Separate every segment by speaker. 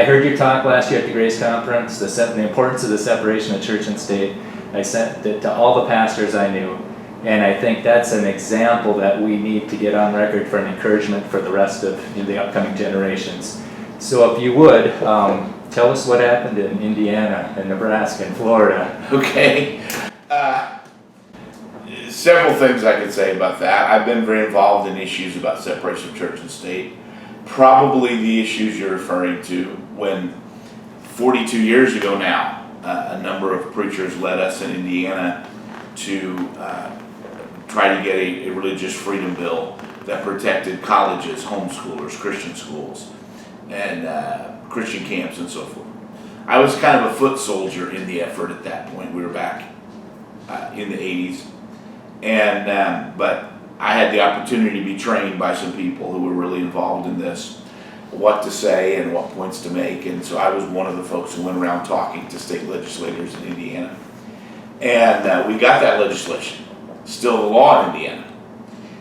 Speaker 1: I heard your talk last year at the Grace Conference, the importance of the separation of church and state. I sent it to all the pastors I knew, and I think that's an example that we need to get on record for an encouragement for the rest of the upcoming generations. So if you would, tell us what happened in Indiana and Nebraska and Florida.
Speaker 2: Okay. Several things I could say about that. I've been very involved in issues about separation of church and state. Probably the issues you're referring to when 42 years ago now, a number of preachers led us in Indiana to try to get a religious freedom bill that protected colleges, homeschoolers, Christian schools, and Christian camps and so forth. I was kind of a foot soldier in the effort at that point. We were back in the 80s. But I had the opportunity to be trained by some people who were really involved in this, what to say and what points to make. And so I was one of the folks who went around talking to state legislators in Indiana. And we got that legislation, still the law in Indiana.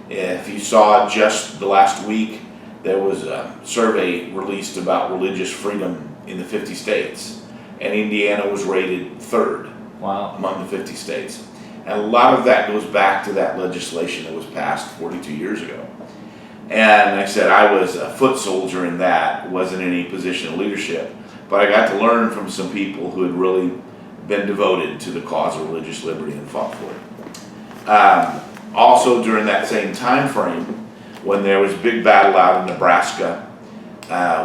Speaker 2: If you saw just the last week, there was a survey released about religious freedom in the 50 states. And Indiana was rated third among the 50 states. And a lot of that goes back to that legislation that was passed 42 years ago. And I said I was a foot soldier in that, wasn't in any position of leadership, but I got to learn from some people who had really been devoted to the cause of religious liberty and fought for it. Also during that same time frame, when there was a big battle out in Nebraska,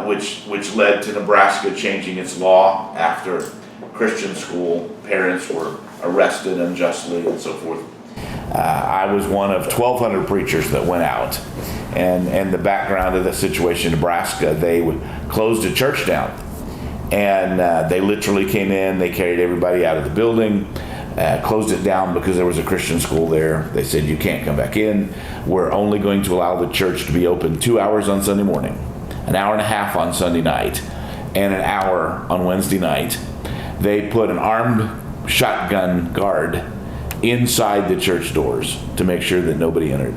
Speaker 2: which led to Nebraska changing its law after Christian school parents were arrested unjustly and so forth. I was one of 1,200 preachers that went out. And the background of the situation in Nebraska, they closed a church down. And they literally came in, they carried everybody out of the building, closed it down because there was a Christian school there. They said, you can't come back in. We're only going to allow the church to be open 2 hours on Sunday morning, an hour and a half on Sunday night, and an hour on Wednesday night. They put an armed shotgun guard inside the church doors to make sure that nobody entered.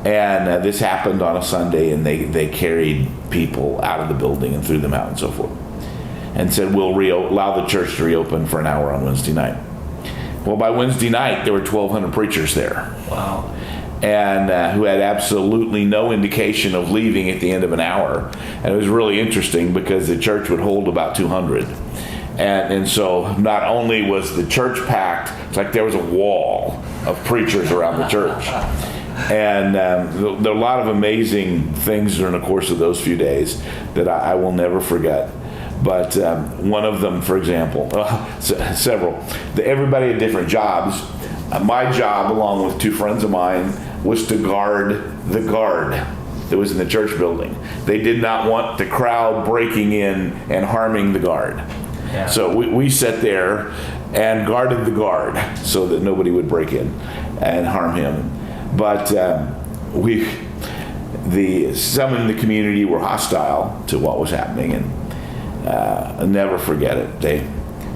Speaker 2: And this happened on a Sunday, and they carried people out of the building and threw them out and so forth, and said, we'll allow the church to reopen for an hour on Wednesday night. Well, by Wednesday night, there were 1,200 preachers there. Wow. And who had absolutely no indication of leaving at the end of an hour. And it was really interesting because the church would hold about 200. And so not only was the church packed, it's like there was a wall of preachers around the church. And there are a lot of amazing things during the course of those few days that I will never forget. But one of them, for example, several, everybody had different jobs. My job, along with two friends of mine, was to guard the guard that was in the church building. They did not want the crowd breaking in and harming the guard. Yeah. So we sat there and guarded the guard so that nobody would break in and harm him. But some in the community were hostile to what was happening, and I'll never forget it.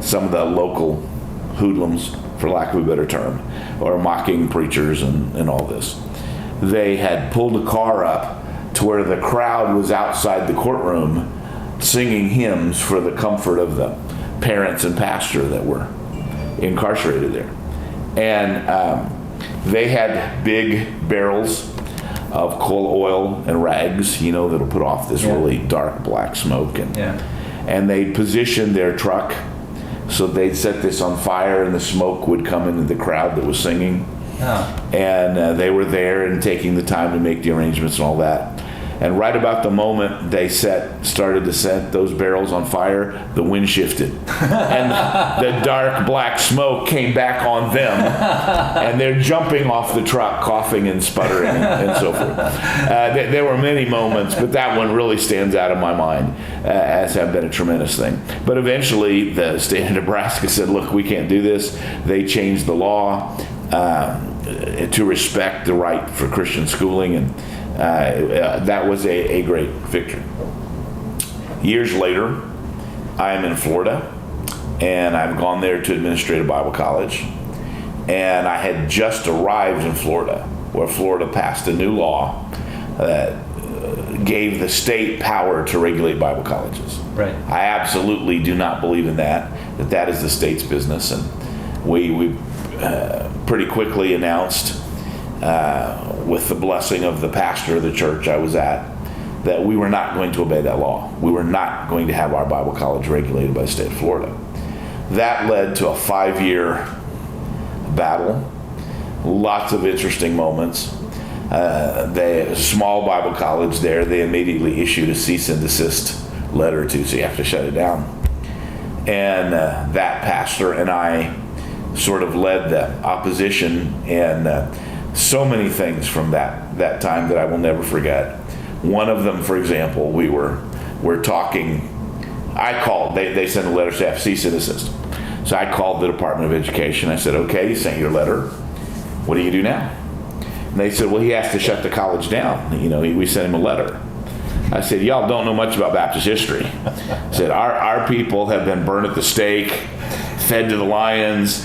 Speaker 2: Some of the local hoodlums, for lack of a better term, or mocking preachers and all this. They had pulled a car up to where the crowd was outside the courtroom singing hymns for the comfort of the parents and pastor that were incarcerated there. And they had big barrels of coal oil and rags, that'll put off this really dark black smoke. And they positioned their truck so they'd set this on fire and the smoke would come into the crowd that was singing. And they were there and taking the time to make the arrangements and all that. And right about the moment they started to set those barrels on fire, the wind shifted. And the dark black smoke came back on them. And they're jumping off the truck, coughing and sputtering and so forth. There were many moments, but that one really stands out in my mind as having been a tremendous thing. But eventually the state of Nebraska said, look, we can't do this. They changed the law to respect the right for Christian schooling, and that was a great victory. Years later, I am in Florida, and I've gone there to administrate a Bible college, and I had just arrived in Florida, where Florida passed a new law that gave the state power to regulate Bible colleges.
Speaker 1: Right.
Speaker 2: I absolutely do not believe in that is the state's business. And we pretty quickly announced, with the blessing of the pastor of the church I was at, that we were not going to obey that law. We were not going to have our Bible college regulated by the state of Florida. That led to a 5-year battle, lots of interesting moments. The small Bible college there, they immediately issued a cease and desist letter to, so you have to shut it down. And that pastor and I sort of led the opposition, and so many things from that time that I will never forget. One of them, for example, we're talking, I called, they sent a letter to cease and desist. So I called the Department of Education. I said, okay, you sent your letter. What do you do now? And they said, well, he has to shut the college down. We sent him a letter. I said, y'all don't know much about Baptist history. I said, our people have been burned at the stake, fed to the lions,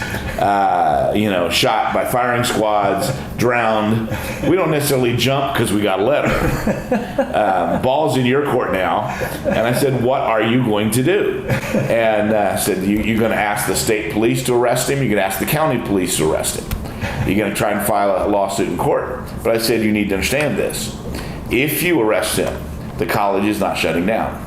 Speaker 2: shot by firing squads, drowned. We don't necessarily jump because we got a letter. Ball's in your court now. And I said, what are you going to do? And I said, you're going to ask the state police to arrest him. You're going to ask the county police to arrest him. You're going to try and file a lawsuit in court. But I said, you need to understand this. If you arrest him, the college is not shutting down.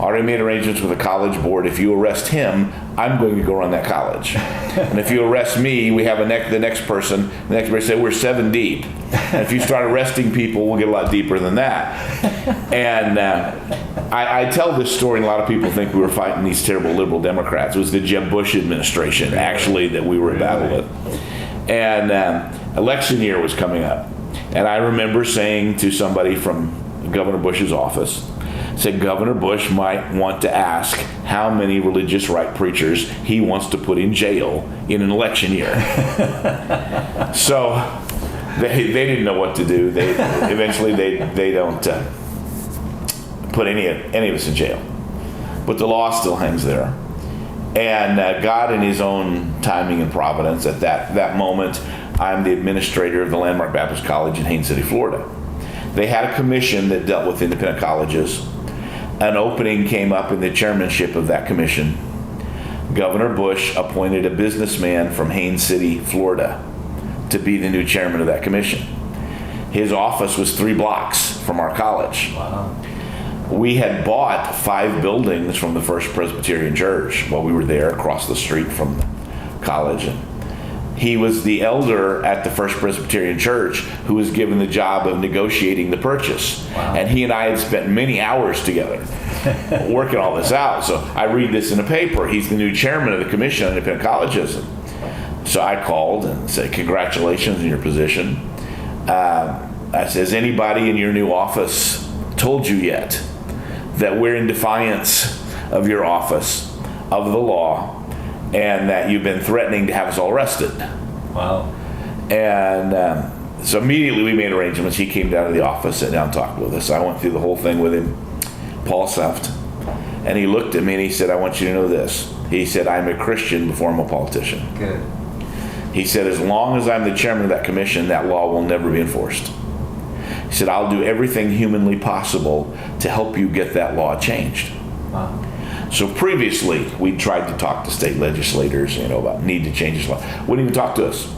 Speaker 2: Already made arrangements with the college board. If you arrest him, I'm going to go run that college. And if you arrest me, we have the next person say we're 7 deep. And if you start arresting people, we'll get a lot deeper than that. And I tell this story, and a lot of people think we were fighting these terrible liberal Democrats. It was the Jeb Bush administration, actually, that we were in battle with. And election year was coming up. And I remember saying to somebody from Governor Bush's office, said Governor Bush might want to ask how many religious right preachers he wants to put in jail in an election year. So they didn't know what to do. They don't put any of us in jail. But the law still hangs there. And God, in his own timing and providence, at that moment, I'm the administrator of the Landmark Baptist College in Haines City, Florida. They had a commission that dealt with independent colleges. An opening came up in the chairmanship of that commission. Governor Bush appointed a businessman from Haines City, Florida, to be the new chairman of that commission. His office was 3 blocks from our college.
Speaker 1: Wow.
Speaker 2: We had bought 5 buildings from the First Presbyterian Church while we were there across the street from the college. And he was the elder at the First Presbyterian Church who was given the job of negotiating the purchase.
Speaker 1: Wow.
Speaker 2: And he and I had spent many hours together working all this out. So I read this in a paper. He's the new chairman of the Commission on Independent Colleges. And so I called and said, congratulations on your position. I said, has anybody in your new office told you yet that we're in defiance of your office, of the law, and that you've been threatening to have us all arrested?
Speaker 1: Wow.
Speaker 2: And so immediately we made arrangements. He came down to the office, sat down, talked with us. I went through the whole thing with him, Paul Seft. And he looked at me and he said, I want you to know this. He said, I'm a Christian before I'm a politician.
Speaker 1: Good.
Speaker 2: He said, as long as I'm the chairman of that commission, that law will never be enforced. He said, I'll do everything humanly possible to help you get that law changed.
Speaker 1: Wow.
Speaker 2: So previously, we tried to talk to state legislators, about need to change this law. Wouldn't even talk to us.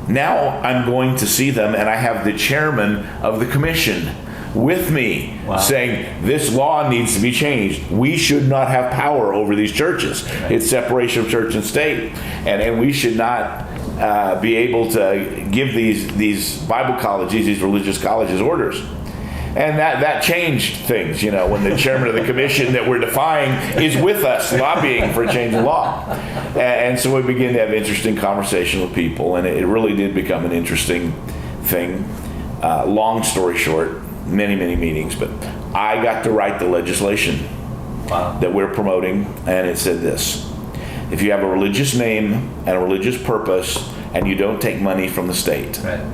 Speaker 2: Now I'm going to see them, and I have the chairman of the commission with me. Wow. Saying this law needs to be changed. We should not have power over these churches. Right. It's separation of church and state, and we should not be able to give these Bible colleges, these religious colleges, orders. And that changed things, when the chairman of the commission that we're defying is with us lobbying for a change of law. And so we begin to have interesting conversation with people, and it really did become an interesting thing. Long story short, many, many meetings, but I got to write the legislation. Wow. That we're promoting, and it said this: if you have a religious name and a religious purpose and you don't take money from the state, right,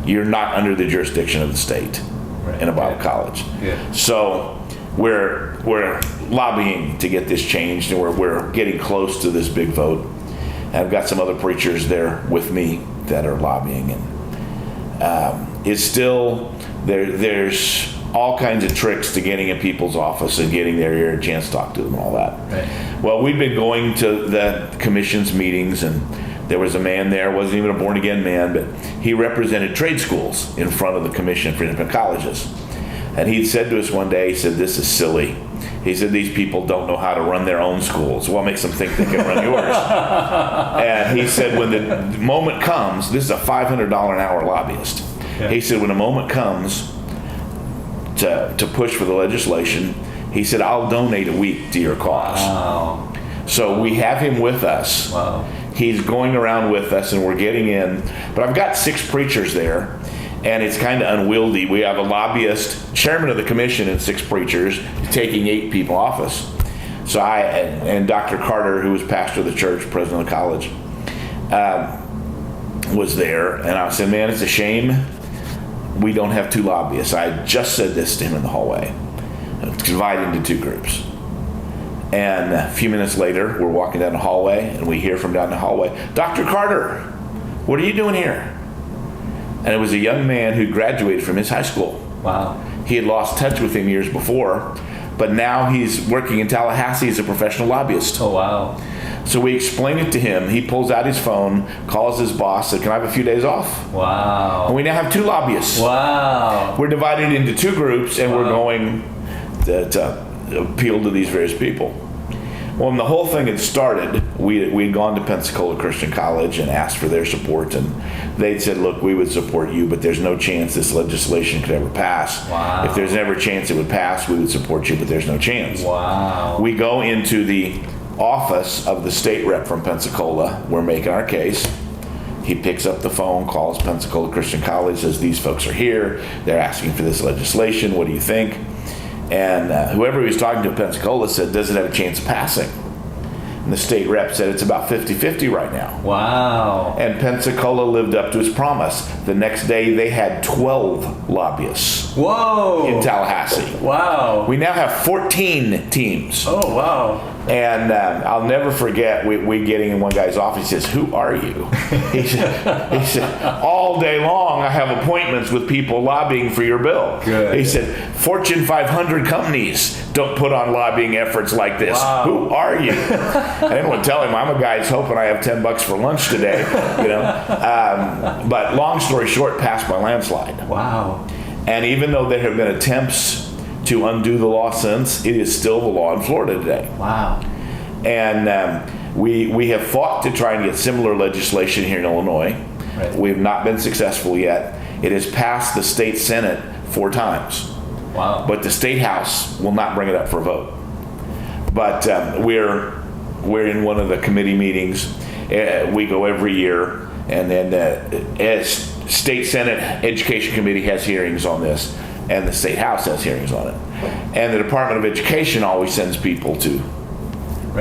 Speaker 2: you're not under the jurisdiction of the state. Right. In a Bible college. Good. So we're lobbying to get this changed, and we're getting close to this big vote. And I've got some other preachers there with me that are lobbying, and is still there. There's all kinds of tricks to getting in people's office and getting their ear a chance to talk to them and all that.
Speaker 1: Right.
Speaker 2: Well, we've been going to the commission's meetings, and there was a man there, wasn't even a born again man, but he represented trade schools in front of the commission for different colleges. And he said to us one day, he said, "This is silly." He said, "These people don't know how to run their own schools. What makes them think they can run yours?" And he said, when the moment comes, this is a $500 an hour lobbyist.
Speaker 1: Yeah.
Speaker 2: He said, when the moment comes to push for the legislation, he said, "I'll donate a week to your cause."
Speaker 1: Wow.
Speaker 2: So we have him with us.
Speaker 1: Wow.
Speaker 2: He's going around with us, and we're getting in. But I've got 6 preachers there, and it's kind of unwieldy. We have a lobbyist, chairman of the commission, and 6 preachers taking 8 people office. So and Dr. Carter, who was pastor of the church, president of the college, was there. And I said, "Man, it's a shame we don't have 2 lobbyists." I just said this to him in the hallway. It's divided into 2 groups. And a few minutes later, we're walking down the hallway, and we hear from down the hallway, "Dr. Carter, what are you doing here?" And it was a young man who graduated from his high school.
Speaker 1: Wow.
Speaker 2: He had lost touch with him years before, but now he's working in Tallahassee as a professional lobbyist.
Speaker 1: Oh, wow.
Speaker 2: So we explain it to him. He pulls out his phone, calls his boss, said, "Can I have a few days off?"
Speaker 1: Wow.
Speaker 2: And we now have 2 lobbyists.
Speaker 1: Wow.
Speaker 2: We're divided into 2 groups, and we're
Speaker 1: Wow.
Speaker 2: going to appeal to these various people. Well, when the whole thing had started, we'd gone to Pensacola Christian College and asked for their support, and they'd said, "Look, we would support you, but there's no chance this legislation could ever pass.
Speaker 1: Wow.
Speaker 2: If there's ever a chance it would pass, we would support you, but there's no chance."
Speaker 1: Wow.
Speaker 2: We go into the office of the state rep from Pensacola. We're making our case. He picks up the phone, calls Pensacola Christian College, says, "These folks are here. They're asking for this legislation. What do you think?" And whoever he was talking to at Pensacola said, "Does it have a chance of passing?" And the state rep said, "It's about 50-50 right now."
Speaker 1: Wow.
Speaker 2: And Pensacola lived up to his promise. The next day, they had 12 lobbyists
Speaker 1: Whoa.
Speaker 2: in Tallahassee.
Speaker 1: Wow.
Speaker 2: We now have 14 teams.
Speaker 1: Oh, wow.
Speaker 2: And I'll never forget, we getting in one guy's office, he says, "Who are you?" He said, "All day long I have appointments with people lobbying for your bill."
Speaker 1: Good.
Speaker 2: He said, "Fortune 500 companies don't put on lobbying efforts like this."
Speaker 1: Wow.
Speaker 2: "Who are you?" I didn't want to tell him, "I'm a guy that's hoping I have $10 for lunch today," you know. But long story short, passed by landslide.
Speaker 1: Wow.
Speaker 2: And even though there have been attempts to undo the law since, it is still the law in Florida today.
Speaker 1: Wow.
Speaker 2: And we have fought to try and get similar legislation here in Illinois.
Speaker 1: Right.
Speaker 2: We have not been successful yet. It has passed the state Senate 4 times,
Speaker 1: Wow.
Speaker 2: but the state House will not bring it up for a vote. But we're in one of the committee meetings. We go every year, and then as state Senate Education Committee has hearings on this, and the state House has hearings on it. And the Department of Education always sends people to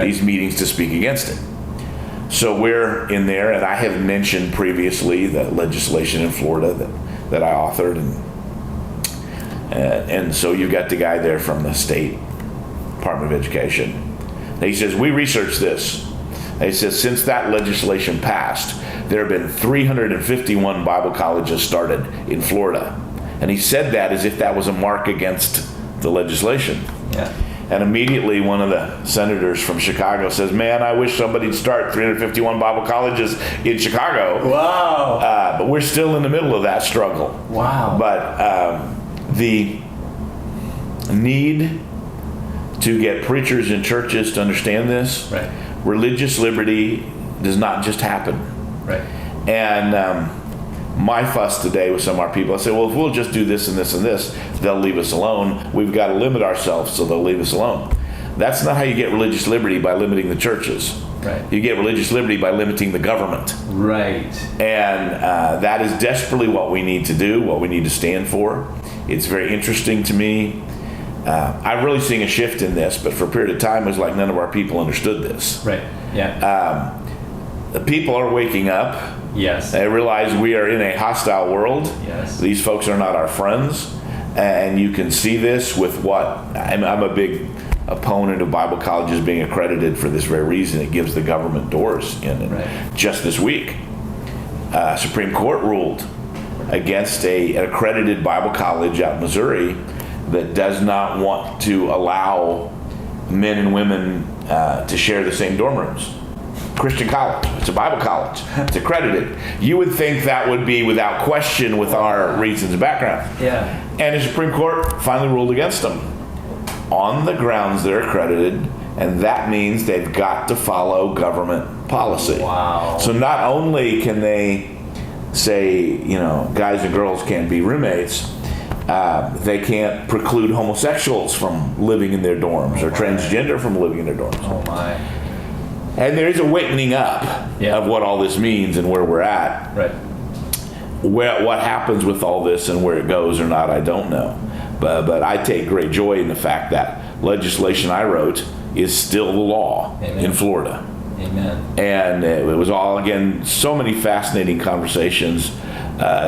Speaker 2: these meetings to speak against it. So we're in there, and I have mentioned previously the legislation in Florida that I authored, and so you got the guy there from the state Department of Education. And he says, "We researched this." And he says, "Since that legislation passed, there have been 351 Bible colleges started in Florida." And he said that as if that was a mark against the legislation.
Speaker 1: Yeah.
Speaker 2: And immediately one of the senators from Chicago says, "Man, I wish somebody'd start 351 Bible colleges in Chicago."
Speaker 1: Wow.
Speaker 2: But we're still in the middle of that struggle.
Speaker 1: Wow.
Speaker 2: But the need to get preachers in churches to understand this,
Speaker 1: Right.
Speaker 2: religious liberty does not just happen.
Speaker 1: Right.
Speaker 2: And my fuss today with some of our people, I say, "Well, if we'll just do this and this and this, they'll leave us alone. We've got to limit ourselves so they'll leave us alone." That's not how you get religious liberty, by limiting the churches.
Speaker 1: Right.
Speaker 2: You get religious liberty by limiting the government.
Speaker 1: Right.
Speaker 2: And that is desperately what we need to do, what we need to stand for. It's very interesting to me. I'm really seeing a shift in this, but for a period of time, it was like none of our people understood this.
Speaker 1: Right. Yeah.
Speaker 2: The people are waking up.
Speaker 1: Yes.
Speaker 2: They realize we are in a hostile world.
Speaker 1: Yes.
Speaker 2: These folks are not our friends. And you can see this with what? I'm a big opponent of Bible colleges being accredited for this very reason. It gives the government doors in. And
Speaker 1: Right.
Speaker 2: just this week, Supreme Court ruled against an accredited Bible college out in Missouri that does not want to allow men and women to share the same dorm rooms. Christian college. It's a Bible college. It's accredited. You would think that would be without question with our reasons and background.
Speaker 1: Yeah.
Speaker 2: And the Supreme Court finally ruled against them on the grounds they're accredited, and that means they've got to follow government policy.
Speaker 1: Wow.
Speaker 2: So not only can they say, guys and girls can't be roommates, they can't preclude homosexuals from living in their dorms or transgender from living in their dorms.
Speaker 1: Oh my.
Speaker 2: And there is a wakening up of what all this means and where we're at.
Speaker 1: Right.
Speaker 2: What happens with all this and where it goes or not, I don't know. But I take great joy in the fact that legislation I wrote is still the law in Florida.
Speaker 1: Amen.
Speaker 2: And it was all, again, so many fascinating conversations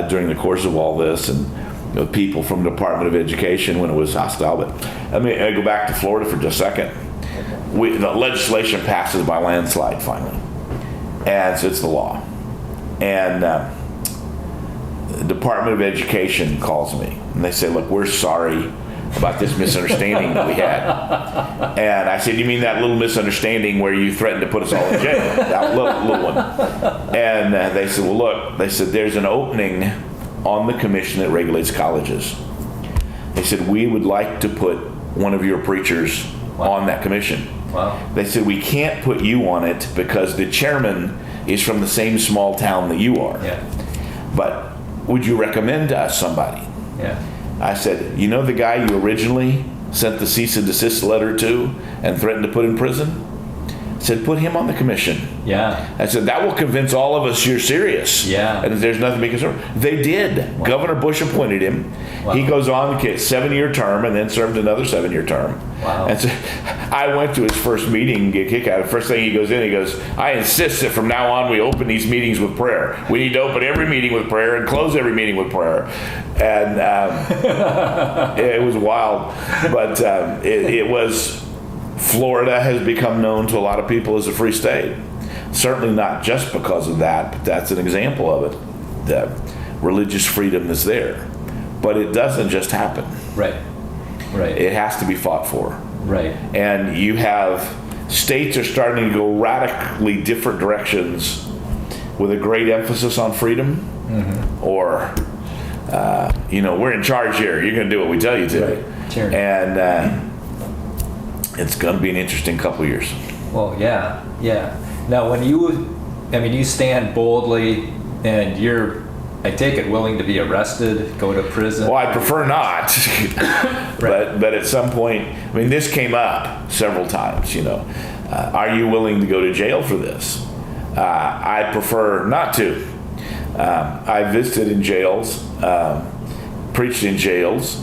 Speaker 2: during the course of all this, and people from the Department of Education when it was hostile. But I go back to Florida for just a second. The legislation passes by landslide finally, and so it's the law. And the Department of Education calls me, and they say, "Look, we're sorry about this misunderstanding that we had." And I said, "You mean that little misunderstanding where you threatened to put us all in jail?" That little one. And they said, "Well, look," they said, "there's an opening on the commission that regulates colleges." They said, "We would like to put one of your preachers on that commission."
Speaker 1: Wow.
Speaker 2: They said, "We can't put you on it because the chairman is from the same small town that you are.
Speaker 1: Yeah.
Speaker 2: But would you recommend to us somebody?"
Speaker 1: Yeah.
Speaker 2: I said, "You know the guy you originally sent the cease and desist letter to and threatened to put in prison?" I said, "Put him on the commission."
Speaker 1: Yeah.
Speaker 2: I said, "That will convince all of us you're serious.
Speaker 1: Yeah.
Speaker 2: And there's nothing to be concerned." They did. Wow. Governor Bush appointed him. Wow. He goes on to get a 7-year term and then served another 7-year term.
Speaker 1: Wow.
Speaker 2: And so I went to his first meeting, get a kick out of it. First thing he goes in, he goes, "I insist that from now on we open these meetings with prayer. We need to open every meeting with prayer and close every meeting with prayer." And it was wild. But it was, Florida has become known to a lot of people as a free state. Certainly not just because of that, but that's an example of it. The religious freedom is there. But it doesn't just happen.
Speaker 1: Right. Right.
Speaker 2: It has to be fought for.
Speaker 1: Right.
Speaker 2: And you have states are starting to go radically different directions with a great emphasis on freedom, or we're in charge here. You're going to do what we tell you to.
Speaker 1: Right. Sure.
Speaker 2: And it's going to be an interesting couple of years.
Speaker 1: Well, yeah. Now, when you stand boldly, and you're, I take it, willing to be arrested, go to prison.
Speaker 2: Well, I prefer not.
Speaker 1: Right.
Speaker 2: But at some point, this came up several times. Are you willing to go to jail for this? I prefer not to. I visited in jails, preached in jails,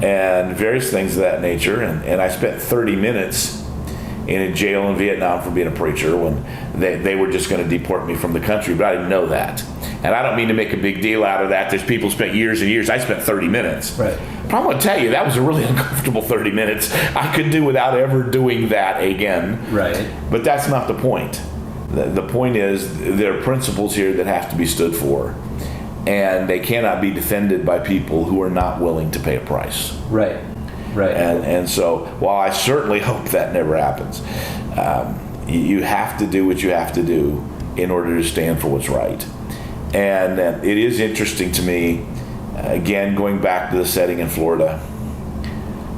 Speaker 2: and various things of that nature. And I spent 30 minutes in a jail in Vietnam for being a preacher when they were just going to deport me from the country, but I didn't know that. And I don't mean to make a big deal out of that. There's people who spent years and years. I spent 30 minutes.
Speaker 1: Right.
Speaker 2: But I'm going to tell you, that was a really uncomfortable 30 minutes. I could do without ever doing that again.
Speaker 1: Right.
Speaker 2: But that's not the point. The point is there are principles here that have to be stood for. And they cannot be defended by people who are not willing to pay a price.
Speaker 1: Right. Right.
Speaker 2: And so, while I certainly hope that never happens, you have to do what you have to do in order to stand for what's right. And it is interesting to me, again, going back to the setting in Florida,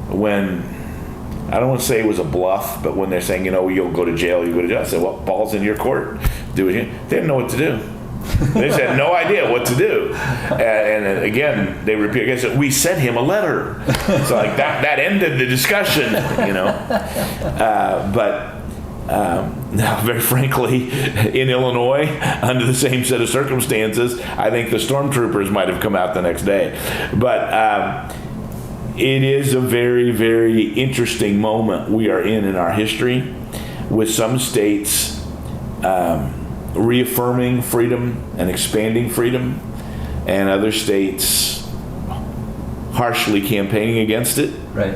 Speaker 2: when, I don't want to say it was a bluff, but when they're saying, you'll go to jail, I said, well, ball's in your court. Do it. They didn't know what to do. They just had no idea what to do. And again, they repeat, I said, we sent him a letter. So like that ended the discussion, Now, very frankly, in Illinois, under the same set of circumstances, I think the stormtroopers might have come out the next day. But it is a very, very interesting moment we are in our history, with some states reaffirming freedom and expanding freedom, and other states harshly campaigning against it.
Speaker 1: Right.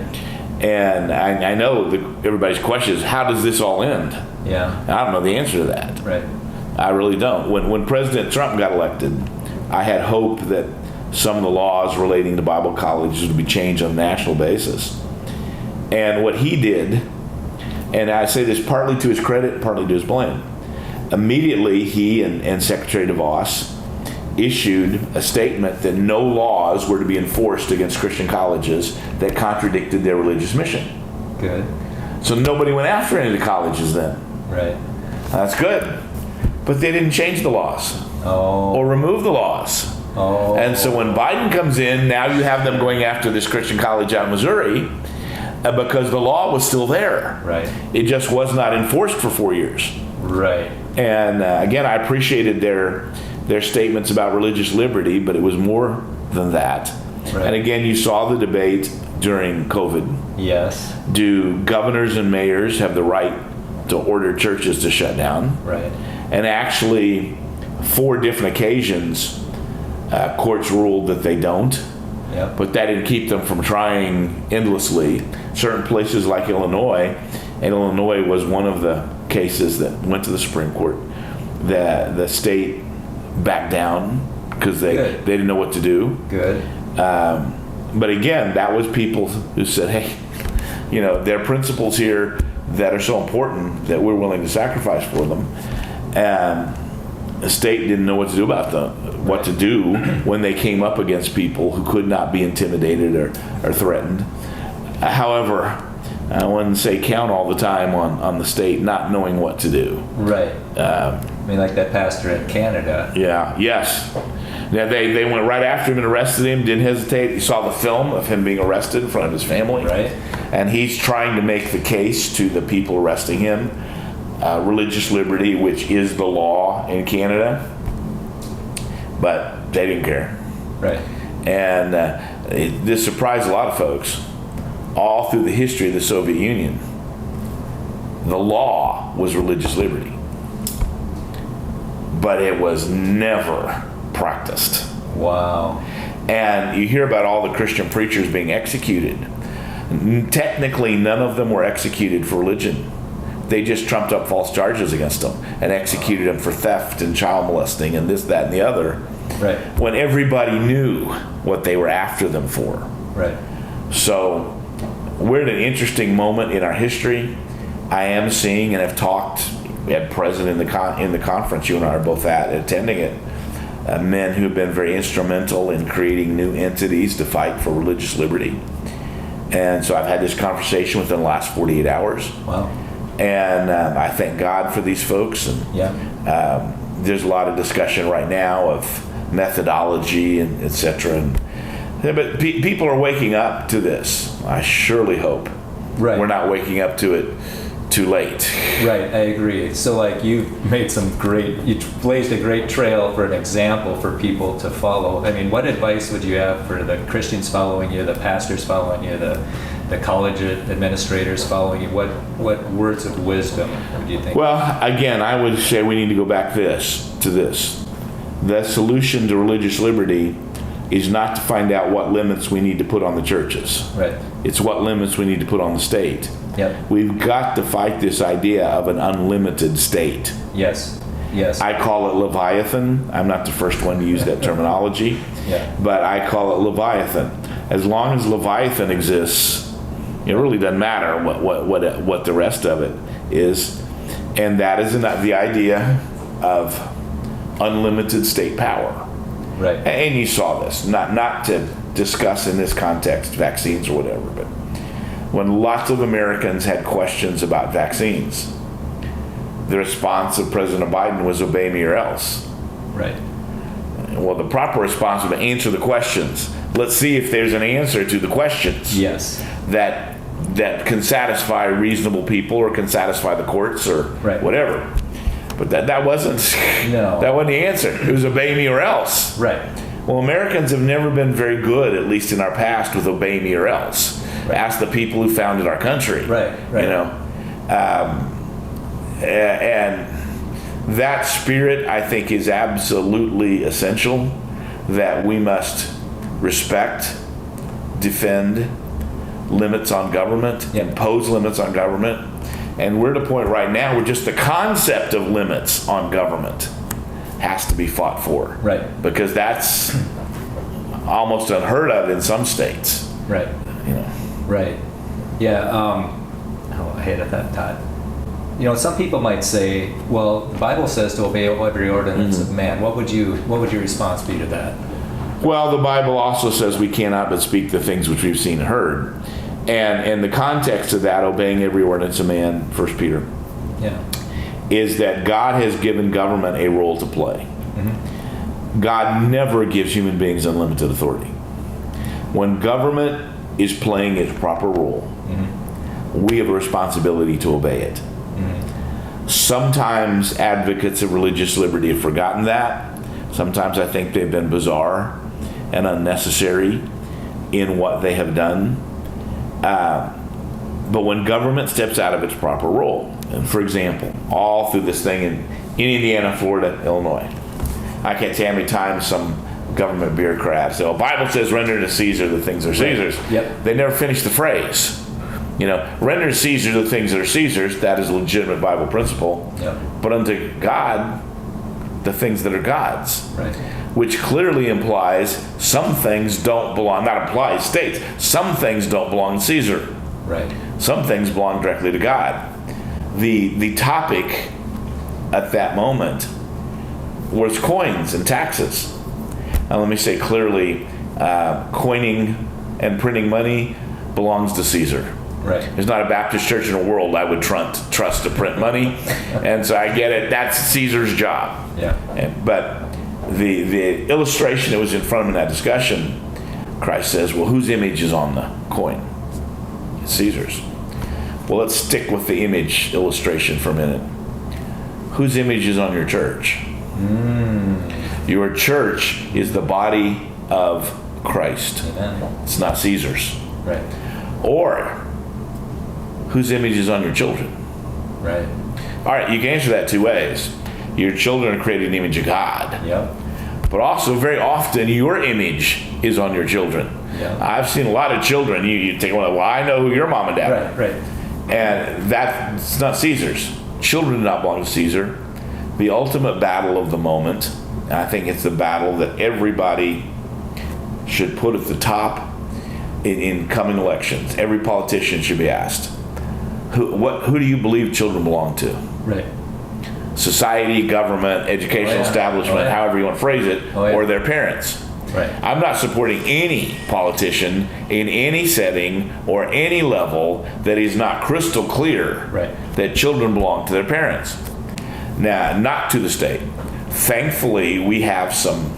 Speaker 2: And I know everybody's question is, how does this all end?
Speaker 1: Yeah.
Speaker 2: I don't know the answer to that.
Speaker 1: Right.
Speaker 2: I really don't. When President Trump got elected, I had hope that
Speaker 3: some of the laws relating to Bible colleges would be changed on a national basis. And what he did, and I say this partly to his credit, partly to his blame, immediately he and Secretary DeVos issued a statement that no laws were to be enforced against Christian colleges that contradicted their religious mission.
Speaker 1: Good.
Speaker 3: So nobody went after any of the colleges then.
Speaker 1: Right.
Speaker 3: That's good. But they didn't change the laws or remove the laws. And so when Biden comes in, now you have them going after this Christian college out in Missouri because the law was still there.
Speaker 1: Right.
Speaker 3: It just was not enforced for 4 years.
Speaker 1: Right.
Speaker 3: And again, I appreciated their statements about religious liberty, but it was more than that.
Speaker 1: Right.
Speaker 3: And again, you saw the debate during COVID.
Speaker 1: Yes.
Speaker 3: Do governors and mayors have the right to order churches to shut down?
Speaker 1: Right.
Speaker 3: And actually, 4 different occasions, courts ruled that they don't.
Speaker 1: Yep.
Speaker 3: But that didn't keep them from trying endlessly. Certain places like Illinois, and Illinois was one of the cases that went to the Supreme Court, that the state backed down because they didn't know what to do.
Speaker 1: Good.
Speaker 3: But again, that was people who said, hey, there are principles here that are so important that we're willing to sacrifice for them. And the state didn't know what to do about them, what to do when they came up against people who could not be intimidated or threatened. However, I wouldn't say count all the time on the state not knowing what to do.
Speaker 1: Right. I mean, like that pastor in Canada.
Speaker 3: Yeah. Yes. Yeah, they went right after him and arrested him, didn't hesitate. You saw the film of him being arrested in front of his family.
Speaker 1: Right.
Speaker 3: And he's trying to make the case to the people arresting him, religious liberty, which is the law in Canada. But they didn't care.
Speaker 1: Right.
Speaker 3: And this surprised a lot of folks. All through the history of the Soviet Union, the law was religious liberty. But it was never practiced.
Speaker 1: Wow.
Speaker 3: And you hear about all the Christian preachers being executed. Technically, none of them were executed for religion. They just trumped up false charges against them and executed them for theft and child molesting and this, that, and the other.
Speaker 1: Right.
Speaker 3: When everybody knew what they were after them for.
Speaker 1: Right.
Speaker 3: So we're at an interesting moment in our history. I am seeing and have talked, we had present in the conference, you and I are both attending it, men who have been very instrumental in creating new entities to fight for religious liberty. And so I've had this conversation within the last 48 hours.
Speaker 1: Wow.
Speaker 3: And I thank God for these folks. And there's a lot of discussion right now of methodology and et cetera. But people are waking up to this. I surely hope.
Speaker 1: Right.
Speaker 3: We're not waking up to it too late.
Speaker 1: Right, I agree. So like you blazed a great trail for an example for people to follow. I mean, what advice would you have for the Christians following you, the pastors following you, the college administrators following you? What words of wisdom would you think?
Speaker 3: Well, again, I would say we need to go back to this. The solution to religious liberty is not to find out what limits we need to put on the churches.
Speaker 1: Right.
Speaker 3: It's what limits we need to put on the state.
Speaker 1: Yep.
Speaker 3: We've got to fight this idea of an unlimited state.
Speaker 1: Yes.
Speaker 3: I call it Leviathan. I'm not the first one to use that terminology.
Speaker 1: Yeah.
Speaker 3: But I call it Leviathan. As long as Leviathan exists, it really doesn't matter what the rest of it is. And that is the idea of unlimited state power.
Speaker 1: Right.
Speaker 3: And you saw this, not to discuss in this context vaccines or whatever, but when lots of Americans had questions about vaccines, the response of President Biden was obey me or else.
Speaker 1: Right.
Speaker 3: Well, the proper response would be answer the questions. Let's see if there's an answer to the questions.
Speaker 1: Yes.
Speaker 3: That can satisfy reasonable people or can satisfy the courts or whatever. But that wasn't that wasn't the answer. It was obey me or else.
Speaker 1: Right.
Speaker 3: Well, Americans have never been very good, at least in our past, with obey me or else. Right. Ask the people who founded our country.
Speaker 1: Right.
Speaker 3: And that spirit, I think, is absolutely essential, that we must respect, defend limits on government, impose limits on government. And we're at a point right now where just the concept of limits on government has to be fought for.
Speaker 1: Right.
Speaker 3: Because that's almost unheard of in some states.
Speaker 1: Right.
Speaker 3: You know.
Speaker 1: Right. Yeah. Oh, I hated that, Todd. You know, some people might say, well, the Bible says to obey every ordinance of man. What would your response be to that?
Speaker 3: Well, the Bible also says we cannot but speak the things which we've seen and heard. And in the context of that, obeying every ordinance of man, 1 Peter, is that God has given government a role to play. God never gives human beings unlimited authority. When government is playing its proper role, we have a responsibility to obey it. Sometimes advocates of religious liberty have forgotten that. Sometimes I think they've been bizarre and unnecessary in what they have done. But when government steps out of its proper role, and for example, all through this thing in Indiana, Florida, Illinois, I can't tell how many times some government bureaucrats say, "Oh, Bible says render to Caesar the things that are Caesar's."
Speaker 1: Yep.
Speaker 3: They never finish the phrase. You know, render to Caesar the things that are Caesar's. That is a legitimate Bible principle.
Speaker 1: Yep.
Speaker 3: But unto God, the things that are God's.
Speaker 1: Right.
Speaker 3: Which clearly implies some things don't belong, not implies, states, some things don't belong to Caesar.
Speaker 1: Right.
Speaker 3: Some things belong directly to God. The topic at that moment was coins and taxes. Now let me say clearly, coining and printing money belongs to Caesar.
Speaker 1: Right.
Speaker 3: There's not a Baptist church in the world I would trust to print money. And so I get it, that's Caesar's job.
Speaker 1: Yeah.
Speaker 3: But the illustration that was in front of him in that discussion, Christ says, well, whose image is on the coin? It's Caesar's. Well, let's stick with the image illustration for a minute. Whose image is on your church? Your church is the body of Christ.
Speaker 1: Amen.
Speaker 3: It's not Caesar's.
Speaker 1: Right.
Speaker 3: Or whose image is on your children?
Speaker 1: Right.
Speaker 3: All right, you can answer that two ways. Your children are created in the image of God.
Speaker 1: Yep.
Speaker 3: But also, very often, your image is on your children.
Speaker 1: Yeah.
Speaker 3: I've seen a lot of children. You take one, well, I know who your mom and dad are.
Speaker 1: Right.
Speaker 3: And that's not Caesar's. Children do not belong to Caesar. The ultimate battle of the moment, and I think it's the battle that everybody should put at the top in coming elections. Every politician should be asked, who do you believe children belong to?
Speaker 1: Right.
Speaker 3: Society, government, educational establishment, however you want to phrase it, or their parents.
Speaker 1: Right.
Speaker 3: I'm not supporting any politician in any setting or any level that is not crystal clear that children belong to their parents. Now, not to the state. Thankfully, we have some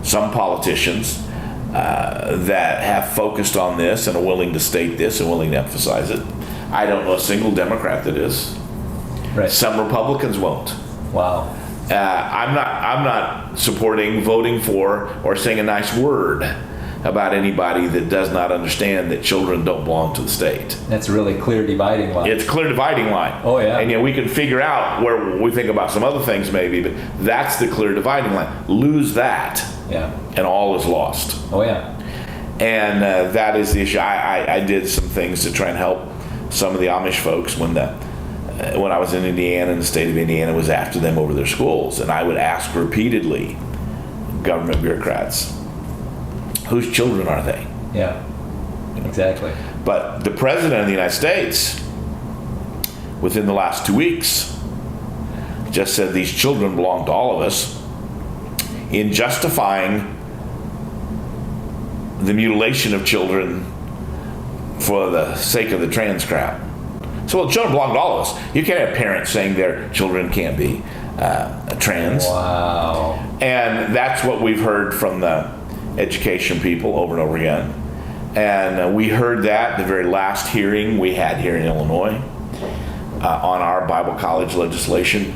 Speaker 3: politicians that have focused on this and are willing to state this and willing to emphasize it. I don't know a single Democrat that is.
Speaker 1: Right.
Speaker 3: Some Republicans won't.
Speaker 1: Wow.
Speaker 3: I'm not supporting voting for or saying a nice word about anybody that does not understand that children don't belong to the state.
Speaker 1: That's a really clear dividing line.
Speaker 3: It's a clear dividing line.
Speaker 1: Oh, yeah.
Speaker 3: And we can figure out where we think about some other things maybe, but that's the clear dividing line. Lose that, and all is lost.
Speaker 1: Oh, yeah.
Speaker 3: And that is the issue. I did some things to try and help some of the Amish folks when I was in Indiana, and the state of Indiana was after them over their schools. And I would ask repeatedly government bureaucrats, whose children are they?
Speaker 1: Yeah, exactly.
Speaker 3: But the President of the United States, within the last 2 weeks, just said these children belong to all of us, in justifying the mutilation of children for the sake of the trans crowd. So, well, children belong to all of us. You can't have parents saying their children can't be trans.
Speaker 1: Wow.
Speaker 3: And that's what we've heard from the education people over and over again. And we heard that the very last hearing we had here in Illinois on our Bible college legislation,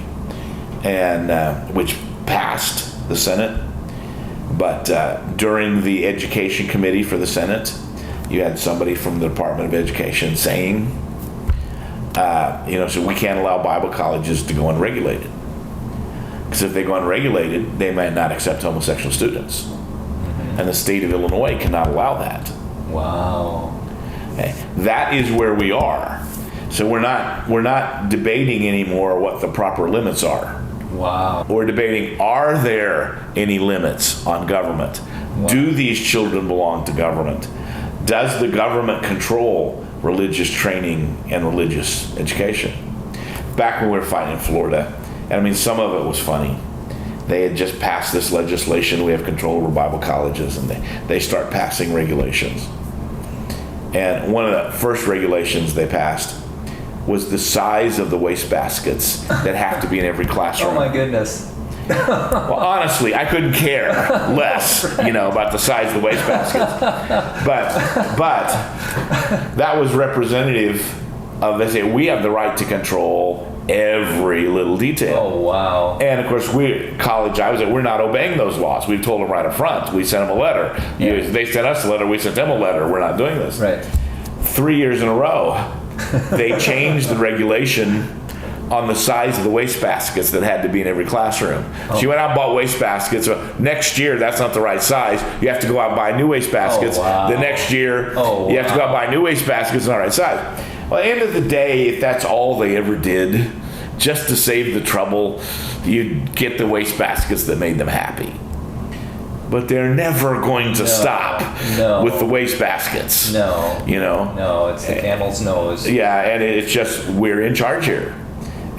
Speaker 3: and which passed the Senate. But during the education committee for the Senate, you had somebody from the Department of Education saying, so we can't allow Bible colleges to go unregulated. Because if they go unregulated, they might not accept homosexual students. And the state of Illinois cannot allow that.
Speaker 1: Wow.
Speaker 3: Okay. That is where we are. So we're not debating anymore what the proper limits are.
Speaker 1: Wow.
Speaker 3: We're debating, are there any limits on government?
Speaker 1: Wow.
Speaker 3: Do these children belong to government? Does the government control religious training and religious education? Back when we were fighting in Florida, and I mean, some of it was funny. They had just passed this legislation, we have control over Bible colleges, and they start passing regulations. And one of the first regulations they passed was the size of the wastebaskets that have to be in every classroom.
Speaker 1: Oh my goodness.
Speaker 3: Well, honestly, I couldn't care less, about the size of the wastebaskets. But that was representative of, they say, we have the right to control every little detail.
Speaker 1: Oh, wow.
Speaker 3: And of course, college I was at, we're not obeying those laws. We've told them right up front. We sent them a letter.
Speaker 1: Yeah.
Speaker 3: They sent us a letter. We sent them a letter. We're not doing this.
Speaker 1: Right.
Speaker 3: 3 years in a row, they changed the regulation on the size of the wastebaskets that had to be in every classroom. She went out and bought wastebaskets. So next year, that's not the right size. You have to go out and buy new wastebaskets.
Speaker 1: Oh, wow.
Speaker 3: The next year,
Speaker 1: Oh,
Speaker 3: you have to go out and buy new wastebaskets. It's not the right size. Well, at the end of the day, if that's all they ever did, just to save the trouble, you'd get the wastebaskets that made them happy. But they're never going to stop with the wastebaskets.
Speaker 1: No. No, it's the camel's nose.
Speaker 3: Yeah, and it's just, we're in charge here.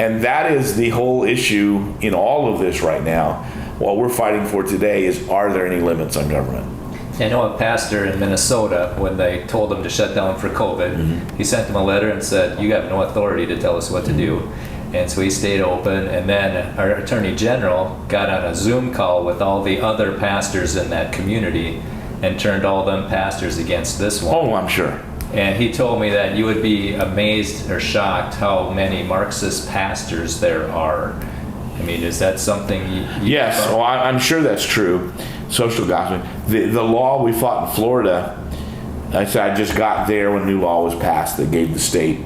Speaker 3: And that is the whole issue in all of this right now. What we're fighting for today is, are there any limits on government?
Speaker 1: I know a pastor in Minnesota, when they told him to shut down for COVID, he sent them a letter and said, you have no authority to tell us what to do. And so he stayed open, and then our Attorney General got on a Zoom call with all the other pastors in that community and turned all them pastors against this one.
Speaker 3: Oh, I'm sure.
Speaker 1: And he told me that you would be amazed or shocked how many Marxist pastors there are. I mean, is that something you
Speaker 3: Yes, well, I'm sure that's true. Social gospel. The law we fought in Florida, I just got there when new law was passed that gave the state,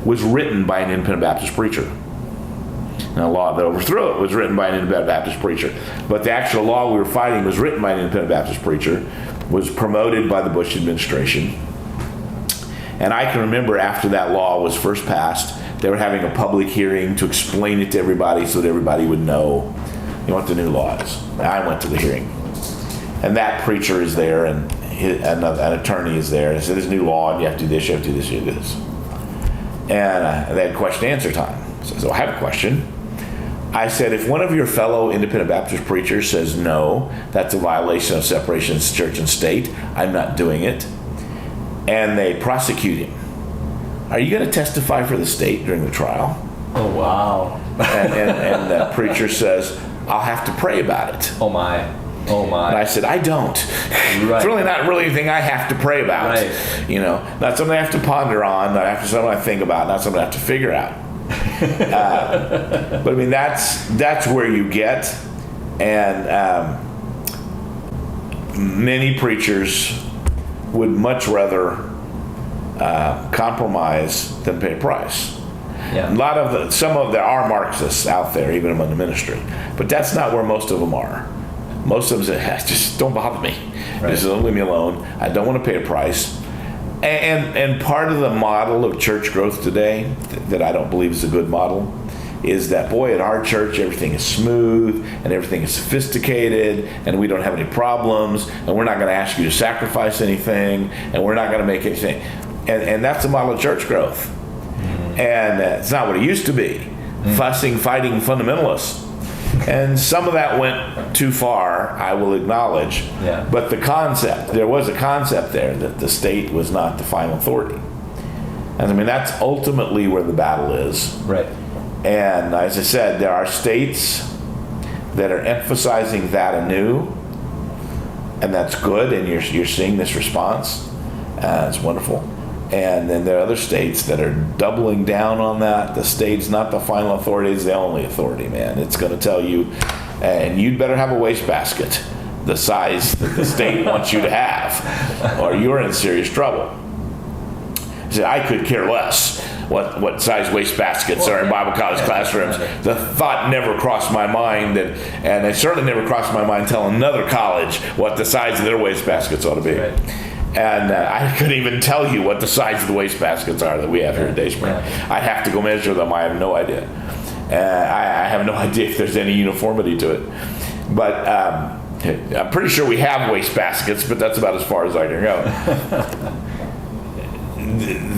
Speaker 3: was written by an independent Baptist preacher. And the law that overthrew it was written by an independent Baptist preacher. But the actual law we were fighting was written by an independent Baptist preacher, was promoted by the Bush administration. And I can remember after that law was first passed, they were having a public hearing to explain it to everybody so that everybody would know what the new law is. And I went to the hearing. And that preacher is there, and an attorney is there, and he said, there's a new law, and you have to do this, you have to do this, you have to do this. And they had question and answer time. So I have a question. I said, if one of your fellow independent Baptist preachers says no, that's a violation of separation of church and state, I'm not doing it, and they prosecute him, are you going to testify for the state during the trial?
Speaker 1: Oh, wow.
Speaker 3: And the preacher says, I'll have to pray about it.
Speaker 1: Oh, my. Oh, my.
Speaker 3: And I said, I don't.
Speaker 1: Right.
Speaker 3: It's really not really anything I have to pray about.
Speaker 1: Right.
Speaker 3: Not something I have to ponder on, not something I think about, not something I have to figure out. But I mean, that's where you get, and many preachers would much rather compromise than pay a price.
Speaker 1: Yeah.
Speaker 3: There are Marxists out there, even among the ministry, but that's not where most of them are. Most of them say, just don't bother me.
Speaker 1: Right.
Speaker 3: Just don't leave me alone. I don't want to pay a price. And part of the model of church growth today that I don't believe is a good model is that, boy, at our church, everything is smooth and everything is sophisticated and we don't have any problems and we're not going to ask you to sacrifice anything and we're not going to make anything. And that's the model of church growth. Mm-hmm. And it's not what it used to be. Mm-hmm. Fussing, fighting fundamentalists. And some of that went too far, I will acknowledge. Yeah. But there was a concept there that the state was not the final authority. And I mean, that's ultimately where the battle is.
Speaker 1: Right.
Speaker 3: And as I said, there are states that are emphasizing that anew, and that's good, and you're seeing this response. It's wonderful. And then there are other states that are doubling down on that. The state's not the final authority, it's the only authority, man. It's going to tell you, and you'd better have a wastebasket the size that the state wants you to have, or you're in serious trouble. I said, I could care less what size wastebaskets are in Bible college classrooms. The thought never crossed my mind, and it certainly never crossed my mind telling another college what the size of their wastebaskets ought to be. Right. And I couldn't even tell you what the size of the wastebaskets are that we have here at Dayspring. I'd have to go measure them. I have no idea. I have no idea if there's any uniformity to it. But I'm pretty sure we have wastebaskets, but that's about as far as I can go.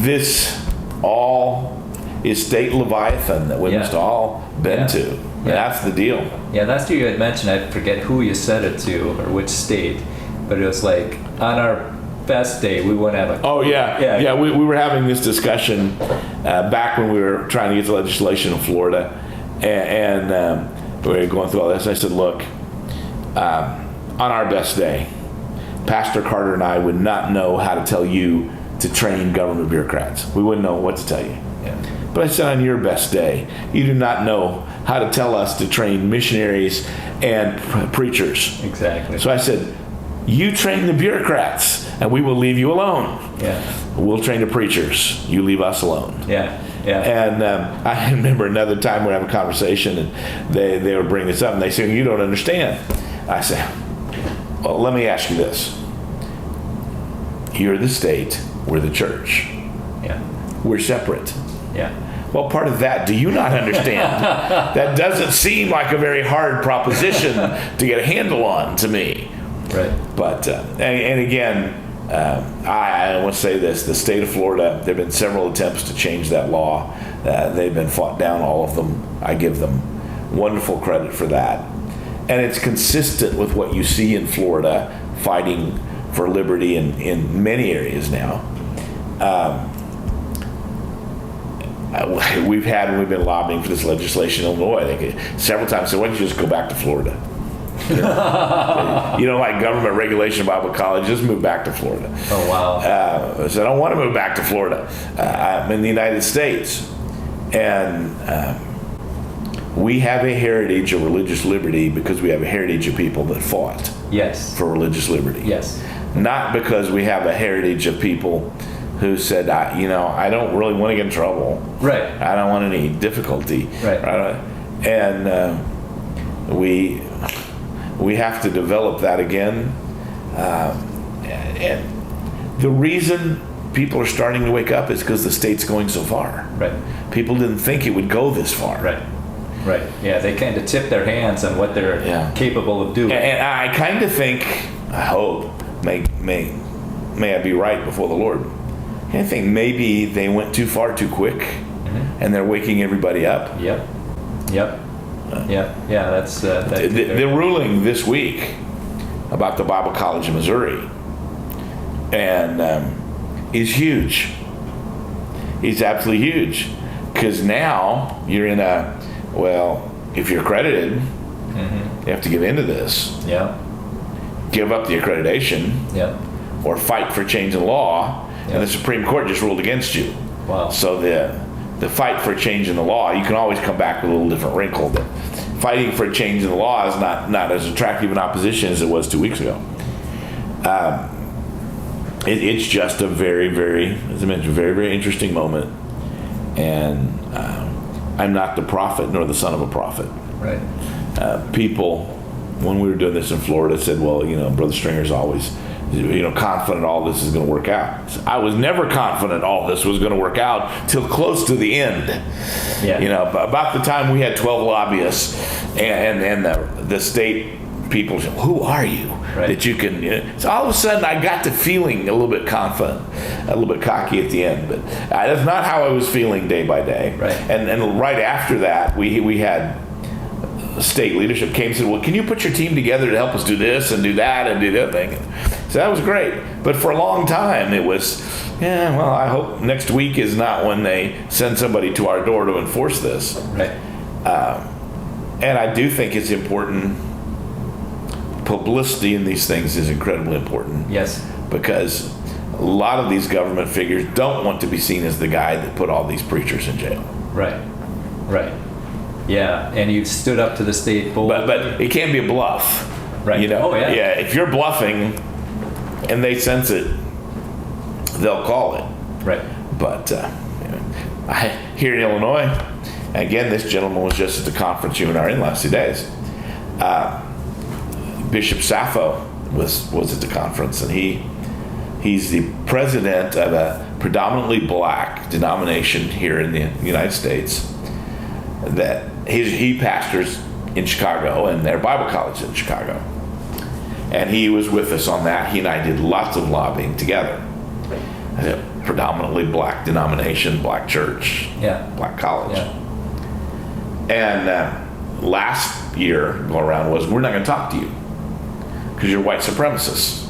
Speaker 3: This all is state Leviathan that we must all bend to. And that's the deal.
Speaker 1: Yeah, last year you had mentioned, I forget who you said it to or which state, but it was like on our best day we wouldn't have a...
Speaker 3: Oh yeah. We were having this discussion back when we were trying to get the legislation in Florida, and we were going through all this. I said, look, on our best day, Pastor Carter and I would not know how to tell you to train government bureaucrats. We wouldn't know what to tell you.
Speaker 1: Yeah.
Speaker 3: But I said, on your best day, you do not know how to tell us to train missionaries and preachers.
Speaker 1: Exactly.
Speaker 3: So I said, you train the bureaucrats and we will leave you alone.
Speaker 1: Yeah.
Speaker 3: We'll train the preachers. You leave us alone.
Speaker 1: Yeah. Yeah.
Speaker 3: And I remember another time we were having a conversation and they would bring this up and they said, you don't understand. I said, well, let me ask you this. You're the state, we're the church.
Speaker 1: Yeah.
Speaker 3: We're separate.
Speaker 1: Yeah.
Speaker 3: Well, part of that, do you not understand? That doesn't seem like a very hard proposition to get a handle on to me.
Speaker 1: Right.
Speaker 3: But, and again, I want to say this, the state of Florida, there have been several attempts to change that law. They've been fought down, all of them. I give them wonderful credit for that. And it's consistent with what you see in Florida, fighting for liberty in many areas now. We've been lobbying for this legislation in Illinois, several times said, why don't you just go back to Florida? You don't like government regulation Bible college, just move back to Florida.
Speaker 1: Oh, wow.
Speaker 3: So I don't want to move back to Florida. I'm in the United States. And we have a heritage of religious liberty because we have a heritage of people that fought
Speaker 1: Yes.
Speaker 3: for religious liberty.
Speaker 1: Yes.
Speaker 3: Not because we have a heritage of people who said, I don't really want to get in trouble.
Speaker 1: Right.
Speaker 3: I don't want any difficulty.
Speaker 1: Right.
Speaker 3: And we have to develop that again. And the reason people are starting to wake up is because the state's going so far.
Speaker 1: Right.
Speaker 3: People didn't think it would go this far.
Speaker 1: Right. Right. Yeah, they kind of tip their hands on what they're capable of doing.
Speaker 3: And I kind of think, I hope, may I be right before the Lord. I think maybe they went too far too quick, and they're waking everybody up.
Speaker 1: Yep. That's
Speaker 3: the ruling this week about the Bible College in Missouri, and is huge. It's absolutely huge, because now you're in if you're accredited, you have to give into this.
Speaker 1: Yeah.
Speaker 3: Give up the accreditation.
Speaker 1: Yeah.
Speaker 3: Or fight for change in law, and the Supreme Court just ruled against you.
Speaker 1: Wow.
Speaker 3: So the fight for change in the law, you can always come back with a little different wrinkle, but fighting for change in the law is not as attractive an opposition as it was 2 weeks ago. It's just a very, very, as I mentioned, very, very interesting moment, and I'm not the prophet nor the son of a prophet.
Speaker 1: Right.
Speaker 3: People, when we were doing this in Florida, said, well, Brother Stringer's always confident all this is going to work out. So I was never confident all this was going to work out till close to the end.
Speaker 1: Yeah.
Speaker 3: About the time we had 12 lobbyists and the state people said, who are you?
Speaker 1: Right.
Speaker 3: That you can, so all of a sudden I got to feeling a little bit confident, a little bit cocky at the end, but that's not how I was feeling day by day.
Speaker 1: Right.
Speaker 3: And right after that, we had state leadership came and said, well, can you put your team together to help us do this and do that and do that thing? So that was great. But for a long time, it was, I hope next week is not when they send somebody to our door to enforce this.
Speaker 1: Right.
Speaker 3: And I do think it's important. Publicity in these things is incredibly important.
Speaker 1: Yes.
Speaker 3: Because a lot of these government figures don't want to be seen as the guy that put all these preachers in jail.
Speaker 1: Right. Right. Yeah, and you stood up to the state bold.
Speaker 3: But it can't be a bluff.
Speaker 1: Right. Oh, yeah.
Speaker 3: Yeah, if you're bluffing and they sense it, they'll call it.
Speaker 1: Right.
Speaker 3: But here in Illinois, again, this gentleman was just at the conference you and I were in last 2 days. Bishop Sappho was at the conference, and he's the president of a predominantly black denomination here in the United States that he pastors in Chicago, and their Bible college in Chicago. And he was with us on that. He and I did lots of lobbying together. Predominantly black denomination, black church, black college.
Speaker 1: Yeah.
Speaker 3: And last year go around was, we're not going to talk to you because you're white supremacists.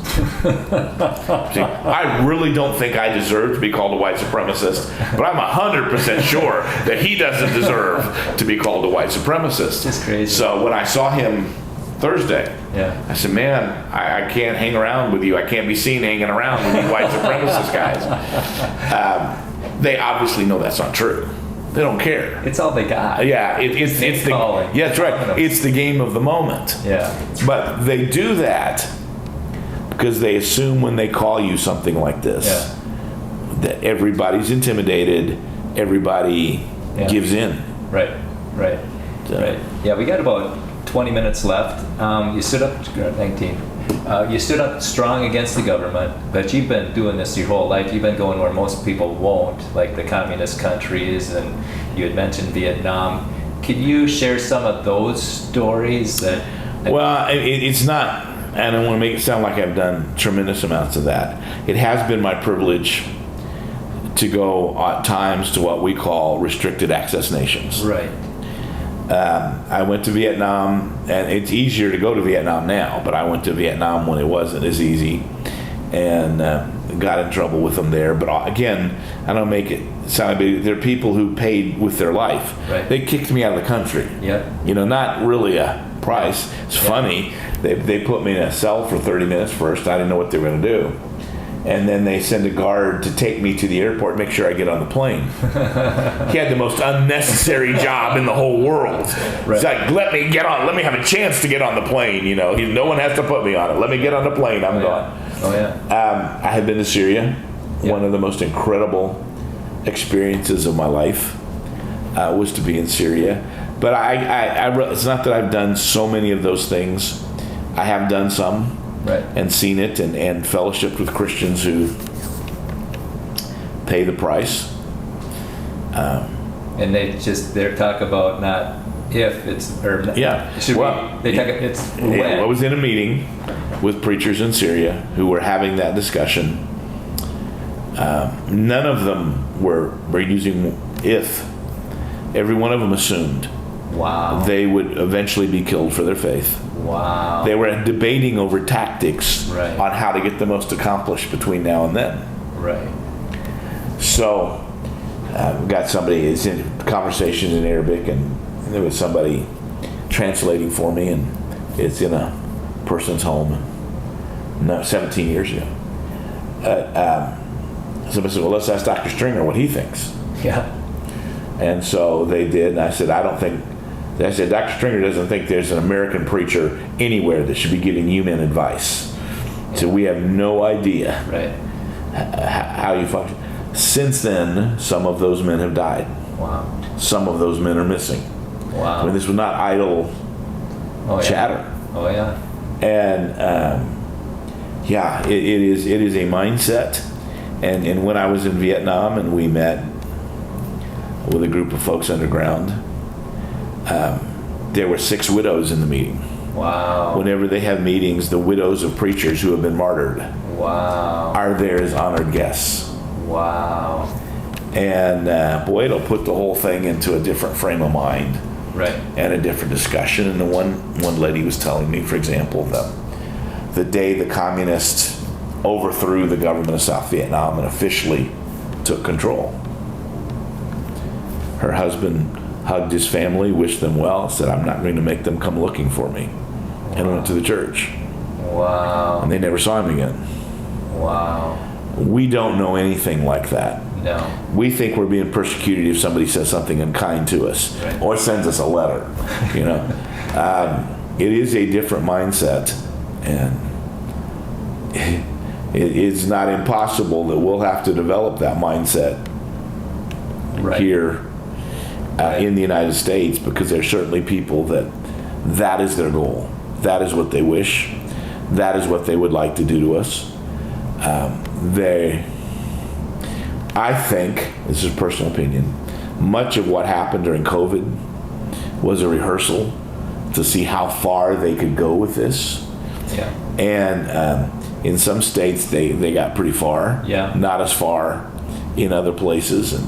Speaker 3: See, I really don't think I deserve to be called a white supremacist, but I'm 100% sure that he doesn't deserve to be called a white supremacist.
Speaker 1: It's crazy.
Speaker 3: So when I saw him Thursday, I said, man, I can't hang around with you. I can't be seen hanging around with you white supremacist guys. They obviously know that's not true. They don't care.
Speaker 1: It's all they got.
Speaker 3: Yeah, it's the
Speaker 1: calling.
Speaker 3: Yeah, that's right. It's the game of the moment.
Speaker 1: Yeah.
Speaker 3: But they do that because they assume when they call you something like this that everybody's intimidated, everybody gives in.
Speaker 1: Right.
Speaker 3: So.
Speaker 1: Right. Yeah, we got about 20 minutes left. You stood up, 19. You stood up strong against the government, but you've been doing this your whole life. You've been going where most people won't, like the communist countries, and you had mentioned Vietnam. Could you share some of those stories that?
Speaker 3: Well, it's not, I don't want to make it sound like I've done tremendous amounts of that. It has been my privilege to go at times to what we call restricted access nations.
Speaker 1: Right.
Speaker 3: I went to Vietnam, and it's easier to go to Vietnam now, but I went to Vietnam when it wasn't as easy, and got in trouble with them there. But again, I don't make it sound big. There are people who paid with their life.
Speaker 1: Right.
Speaker 3: They kicked me out of the country.
Speaker 1: Yeah.
Speaker 3: Not really a price. It's funny. They put me in a cell for 30 minutes first. I didn't know what they were going to do. And then they send a guard to take me to the airport, make sure I get on the plane. He had the most unnecessary job in the whole world.
Speaker 1: Right.
Speaker 3: He's like, let me have a chance to get on the plane. No one has to put me on it. Let me get on the plane. I'm gone.
Speaker 1: Oh yeah.
Speaker 3: I had been to Syria. One of the most incredible experiences of my life was to be in Syria. But it's not that I've done so many of those things. I have done some.
Speaker 1: Right.
Speaker 3: And seen it and fellowshiped with Christians who pay the price.
Speaker 1: And they talk about not if it's or it's when.
Speaker 3: I was in a meeting with preachers in Syria who were having that discussion. None of them were using if. Every one of them assumed they would eventually be killed for their faith.
Speaker 1: Wow.
Speaker 3: They were debating over tactics
Speaker 1: on
Speaker 3: how to get the most accomplished between now and then.
Speaker 1: Right.
Speaker 3: So, we got somebody, it's in conversations in Arabic, and there was somebody translating for me, and it's in a person's home, 17 years ago. Somebody said, well, let's ask Dr. Stringer what he thinks.
Speaker 1: Yeah.
Speaker 3: And so they did, and I said, Dr. Stringer doesn't think there's an American preacher anywhere that should be giving you men advice. So we have no idea how you function. Since then, some of those men have died.
Speaker 1: Wow.
Speaker 3: Some of those men are missing.
Speaker 1: Wow.
Speaker 3: I mean, this was not idle chatter.
Speaker 1: Oh yeah.
Speaker 3: And it is a mindset. And when I was in Vietnam and we met with a group of folks underground, there were 6 widows in the meeting.
Speaker 1: Wow.
Speaker 3: Whenever they have meetings, the widows of preachers who have been martyred are there as honored guests.
Speaker 1: Wow.
Speaker 3: And it'll put the whole thing into a different frame of mind.
Speaker 1: Right.
Speaker 3: And a different discussion. And the one lady was telling me, for example, the day the communists overthrew the government of South Vietnam and officially took control, her husband hugged his family, wished them well, said, I'm not going to make them come looking for me, and went to the church.
Speaker 1: Wow.
Speaker 3: And they never saw him again.
Speaker 1: Wow.
Speaker 3: We don't know anything like that.
Speaker 1: No.
Speaker 3: We think we're being persecuted if somebody says something unkind to us or sends us a letter. It is a different mindset, and it's not impossible that we'll have to develop that mindset here in the United States, because there's certainly people that is their goal. That is what they wish. That is what they would like to do to us. I think, this is personal opinion, much of what happened during COVID was a rehearsal to see how far they could go with this.
Speaker 1: Yeah.
Speaker 3: And in some states, they got pretty far.
Speaker 1: Yeah.
Speaker 3: Not as far in other places. And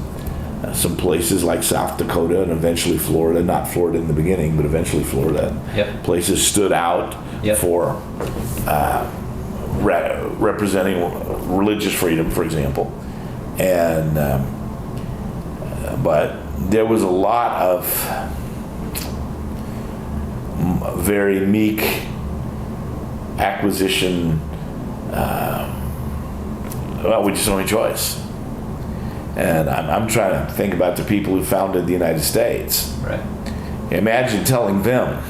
Speaker 3: some places like South Dakota and eventually Florida, not Florida in the beginning, but eventually Florida.
Speaker 1: Yep.
Speaker 3: Places stood out
Speaker 1: Yep.
Speaker 3: for representing religious freedom, for example. And but there was a lot of very meek acquisition. Well, we just don't have a choice. And I'm trying to think about the people who founded the United States.
Speaker 1: Right.
Speaker 3: Imagine telling them,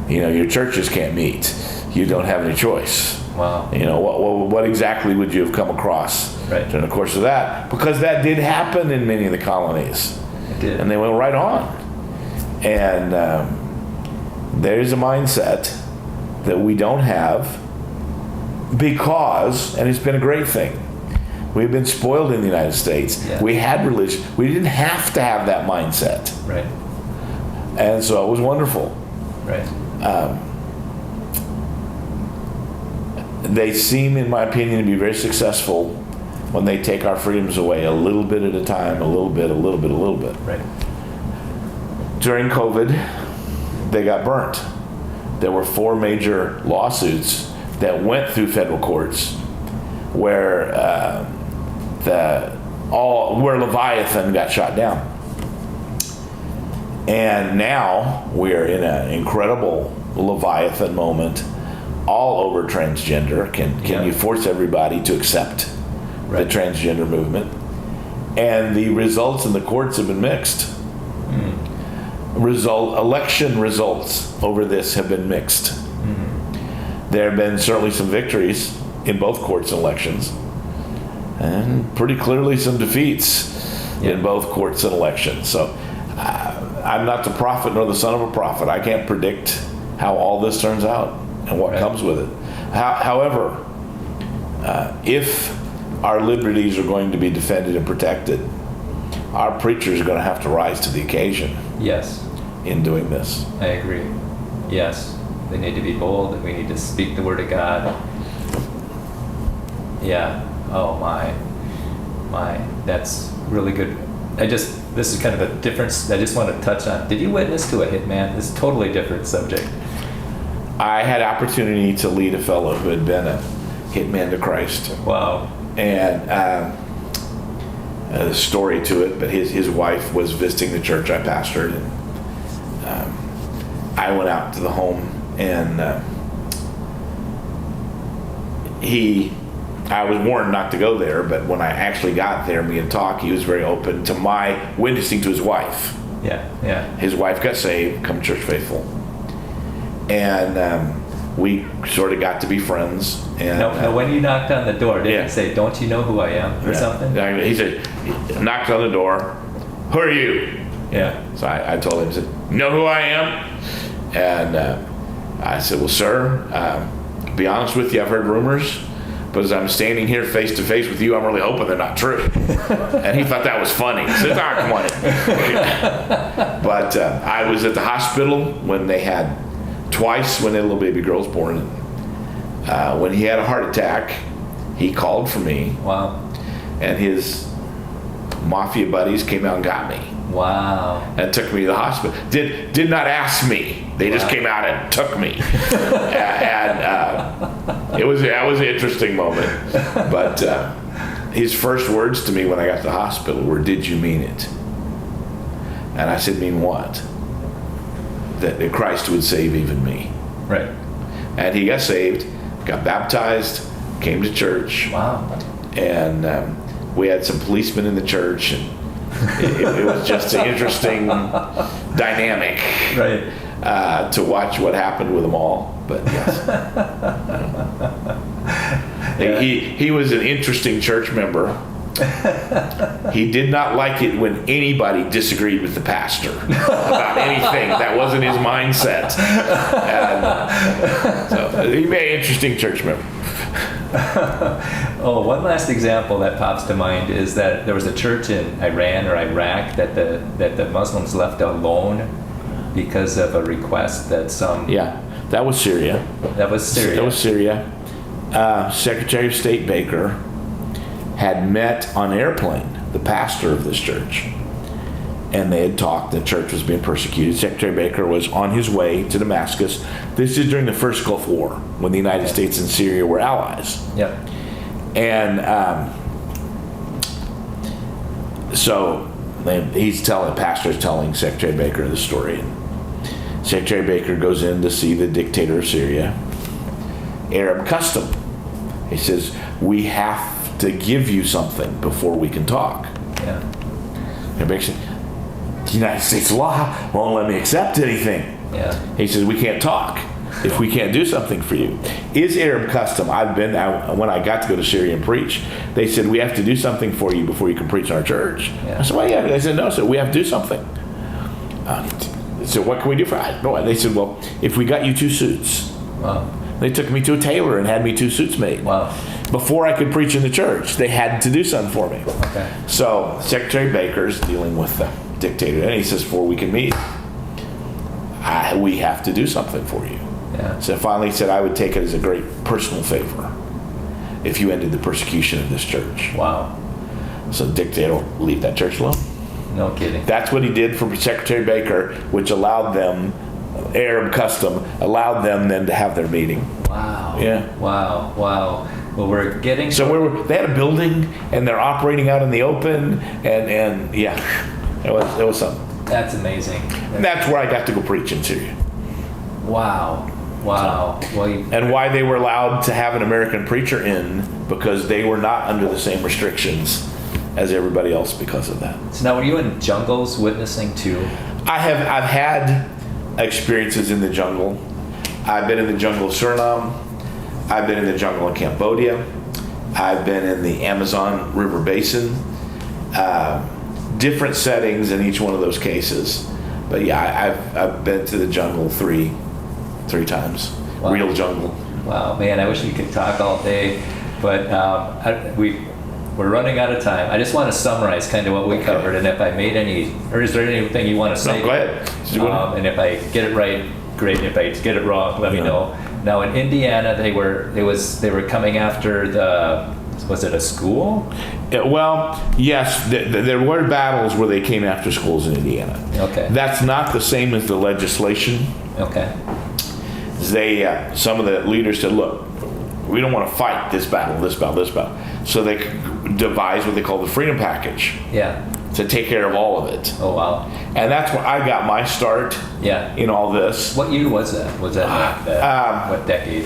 Speaker 3: your churches can't meet. You don't have any choice.
Speaker 1: Wow.
Speaker 3: What exactly would you have come across
Speaker 1: Right.
Speaker 3: during the course of that? Because that did happen in many of the colonies.
Speaker 1: It did.
Speaker 3: And they went right on. And there's a mindset that we don't have because, and it's been a great thing, we've been spoiled in the United States.
Speaker 1: Yeah.
Speaker 3: We had religion. We didn't have to have that mindset.
Speaker 1: Right.
Speaker 3: And so it was wonderful.
Speaker 1: Right.
Speaker 3: They seem, in my opinion, to be very successful when they take our freedoms away a little bit at a time, a little bit.
Speaker 1: Right.
Speaker 3: During COVID, they got burnt. There were 4 major lawsuits that went through federal courts where where Leviathan got shot down. And now we're in an incredible Leviathan moment all over transgender. Can you force everybody to accept
Speaker 1: Right.
Speaker 3: the transgender movement? And the results in the courts have been mixed. Election results over this have been mixed. There have been certainly some victories in both courts and elections, and pretty clearly some defeats in both courts and elections. So I'm not the prophet nor the son of a prophet. I can't predict how all this turns out and what comes with it. However, if our liberties are going to be defended and protected, our preachers are going to have to rise to the occasion.
Speaker 1: Yes.
Speaker 3: In doing this.
Speaker 1: I agree. Yes. They need to be bold, and we need to speak the word of God. Yeah. Oh my. That's really good. This is kind of a difference I just want to touch on. Did you witness to a hitman? This is a totally different subject.
Speaker 3: I had opportunity to lead a fellow who had been a hitman to Christ.
Speaker 1: Wow.
Speaker 3: And a story to it, but his wife was visiting the church I pastored, and I went out to the home, and I was warned not to go there, but when I actually got there and began to talk, he was very open to my witnessing to his wife.
Speaker 1: Yeah.
Speaker 3: His wife got saved, become church faithful, and we sort of got to be friends. And
Speaker 1: No, when you knocked on the door, did he say, "Don't you know who I am," or something?
Speaker 3: He said, knocked on the door, "Who are you?"
Speaker 1: Yeah.
Speaker 3: So I told him, I said, "Know who I am?" And I said, "Well, sir, to be honest with you, I've heard rumors, but as I'm standing here face to face with you, I'm really hoping they're not true." And he thought that was funny. He said, come on in." But I was at the hospital when they had their little baby girls born. When he had a heart attack, he called for me.
Speaker 1: Wow.
Speaker 3: And his mafia buddies came out and got me.
Speaker 1: Wow.
Speaker 3: And took me to the hospital. Did not ask me. They just came out and took me. And that was an interesting moment. But his first words to me when I got to the hospital were, "Did you mean it?" And I said, "Mean what?" That Christ would save even me.
Speaker 1: Right.
Speaker 3: And he got saved, got baptized, came to church.
Speaker 1: Wow.
Speaker 3: And we had some policemen in the church, and it was just an interesting dynamic.
Speaker 1: Right.
Speaker 3: To watch what happened with them all. But yes. He was an interesting church member. He did not like it when anybody disagreed with the pastor about anything. That wasn't his mindset. And so he made an interesting church member.
Speaker 1: One last example that pops to mind is that there was a church in Iran or Iraq that the Muslims left alone because of a request that some.
Speaker 3: Yeah, that was Syria.
Speaker 1: That was Syria.
Speaker 3: That was Syria. Secretary of State Baker had met on an airplane the pastor of this church, and they had talked. The church was being persecuted. Secretary Baker was on his way to Damascus. This is during the first Gulf War, when the United States and Syria were allies.
Speaker 1: Yep.
Speaker 3: And so pastor's telling Secretary Baker the story. And Secretary Baker goes in to see the dictator of Syria. Arab custom. He says, we have to give you something before we can talk.
Speaker 1: Yeah.
Speaker 3: And Baker said, the United States law won't let me accept anything.
Speaker 1: Yeah.
Speaker 3: He says, we can't talk if we can't do something for you. Is Arab custom. When I got to go to Syria and preach, they said, we have to do something for you before you can preach in our church.
Speaker 1: Yeah.
Speaker 3: I said, well, yeah. They said, no, so we have to do something. So what can we do for you? They said, well, if we got you 2 suits.
Speaker 1: Wow.
Speaker 3: They took me to a tailor and had me 2 suits made.
Speaker 1: Wow.
Speaker 3: Before I could preach in the church, they had to do something for me.
Speaker 1: Okay.
Speaker 3: So Secretary Baker's dealing with the dictator, and he says, before we can meet, we have to do something for you.
Speaker 1: Yeah.
Speaker 3: So finally he said, I would take it as a great personal favor if you ended the persecution of this church.
Speaker 1: Wow.
Speaker 3: So the dictator will leave that church alone.
Speaker 1: No kidding.
Speaker 3: That's what he did for Secretary Baker, which allowed them, Arab custom, allowed them then to have their meeting.
Speaker 1: Wow.
Speaker 3: Yeah.
Speaker 1: Wow. Wow. Well, we're getting.
Speaker 3: So they had a building, and they're operating out in the open, and yeah, it was something.
Speaker 1: That's amazing.
Speaker 3: And that's where I got to go preach in Syria.
Speaker 1: Wow. Wow. Well,
Speaker 3: and why they were allowed to have an American preacher in, because they were not under the same restrictions as everybody else because of that.
Speaker 1: So now, were you in jungles witnessing too?
Speaker 3: I've had experiences in the jungle. I've been in the jungle of Suriname. I've been in the jungle in Cambodia. I've been in the Amazon River Basin. Different settings in each one of those cases. But yeah, I've been to the jungle three times.
Speaker 1: Wow.
Speaker 3: Real jungle.
Speaker 1: Wow, man, I wish we could talk all day, but we're running out of time. I just want to summarize kind of what we covered, and if I made any, or is there anything you want to say?
Speaker 3: No, go ahead.
Speaker 1: And if I get it right, great. If I get it wrong, let me know. Now in Indiana, they were coming after was it a school?
Speaker 3: Well, yes, there were battles where they came after schools in Indiana.
Speaker 1: Okay.
Speaker 3: That's not the same as the legislation.
Speaker 1: Okay.
Speaker 3: Some of the leaders said, look, we don't want to fight this battle. So they devised what they call the Freedom Package.
Speaker 1: Yeah.
Speaker 3: To take care of all of it.
Speaker 1: Oh, wow.
Speaker 3: And that's where I got my start in all this.
Speaker 1: What year was that? Was that what decade?